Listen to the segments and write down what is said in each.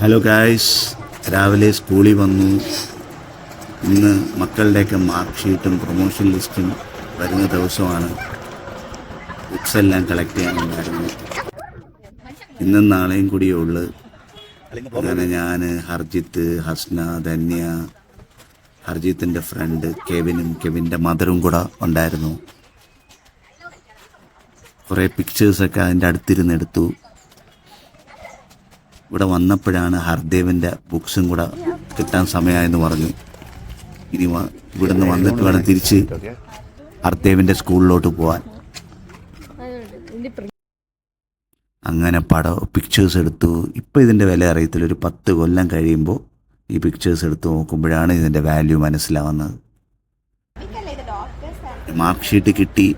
Hello guys, രാവിലെ സ്കൂളിൽ വന്നു. ഇന്ന് മക്കളുടെയൊക്കെ മാർക്ക് ഷീറ്റും പ്രൊമോഷൻ ലിസ്റ്റും വരുന്ന ദിവസമാണ്. ബുക്സ് എല്ലാം കളക്ട് ചെയ്യാനുണ്ടായിരുന്നു. ഇന്നും നാളെയും കൂടിയേ ഉള്ളു. അങ്ങനെ ഞാൻ, ഹർജിത്ത്, ഹസ്ന, ധന്യ, ഹർജിത്തിൻ്റെ ഫ്രണ്ട് കെവിനും കെവിൻ്റെ മദറും കൂടെ ഉണ്ടായിരുന്നു. കുറേ പിക്ചേഴ്സൊക്കെ അതിൻ്റെ അടുത്തിരുന്ന് എടുത്തു. ഇവിടെ വന്നപ്പോഴാണ് ഹർദേവിൻ്റെ ബുക്സും കൂടെ കിട്ടാൻ സമയമായെന്ന് പറഞ്ഞു. ഇനി ഇവിടുന്ന് വന്നിട്ട് വേണം തിരിച്ച് ഹർദേവിൻ്റെ സ്കൂളിലോട്ട് പോകാൻ. അങ്ങനെ പിക്ചേഴ്സ് എടുത്തു. ഇപ്പോൾ ഇതിൻ്റെ വില അറിയത്തില്ല. ഒരു 10 കൊല്ലം കഴിയുമ്പോൾ ഈ പിക്ചേഴ്സ് എടുത്ത് നോക്കുമ്പോഴാണ് ഇതിൻ്റെ വാല്യൂ മനസ്സിലാവുന്നത്. മാർക്ക് ഷീറ്റ് കിട്ടി.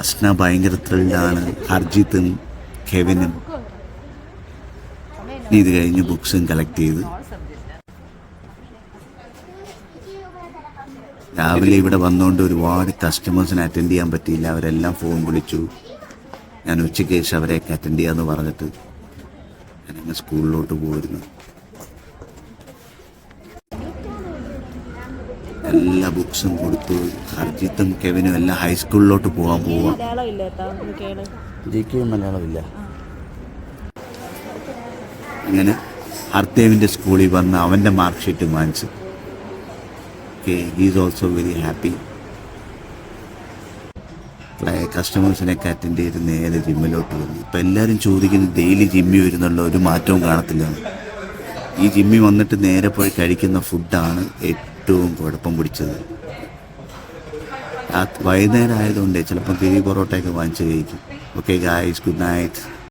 അസ്ന ഭയങ്കര ത്രില്ഡാണ്. ഹർജിത്തും കെവിനും ഇത് കഴിഞ്ഞ് ബുക്സും കളക്ട് ചെയ്ത് രാവിലെ ഇവിടെ വന്നുകൊണ്ട് ഒരുപാട് കസ്റ്റമേഴ്സിനെ അറ്റൻഡ് ചെയ്യാൻ പറ്റിയില്ല. അവരെല്ലാം ഫോൺ വിളിച്ചു. ഞാൻ ഉച്ചയ്ക്ക് ശേഷം അവരെയൊക്കെ അറ്റൻഡ് ചെയ്യാമെന്ന് പറഞ്ഞിട്ട് ഞാനങ്ങ് സ്കൂളിലോട്ട് പോയിരുന്നു. എല്ലാ ബുക്സും കൊടുത്തു. ഹർജിത്തും കെവിനും എല്ലാം ഹൈസ്കൂളിലോട്ട് പോവാൻ പോവാം. മലയാളമില്ല. അങ്ങനെ ഹർദേവിൻ്റെ സ്കൂളിൽ വന്ന് അവൻ്റെ മാർക്ക് ഷീറ്റ് വാങ്ങിച്ചു. He's also very happy. കസ്റ്റമേഴ്സിനൊക്കെ അറ്റൻഡ് ചെയ്ത് നേരെ ജിമ്മിലോട്ട് വന്നു. ഇപ്പം എല്ലാവരും ചോദിക്കുന്നത് ഡെയിലി ജിമ്മിൽ വരുന്നുള്ള ഒരു മാറ്റവും കാണത്തില്ല. ഈ ജിമ്മിൽ വന്നിട്ട് നേരെ പോയി കഴിക്കുന്ന ഫുഡാണ് ഏറ്റവും കുഴപ്പം പിടിച്ചത്. വൈകുന്നേരം ആയതുകൊണ്ട് ചിലപ്പോൾ കിഴി പൊറോട്ടയൊക്കെ വാങ്ങിച്ച് കഴിക്കും. Okay guys, good night.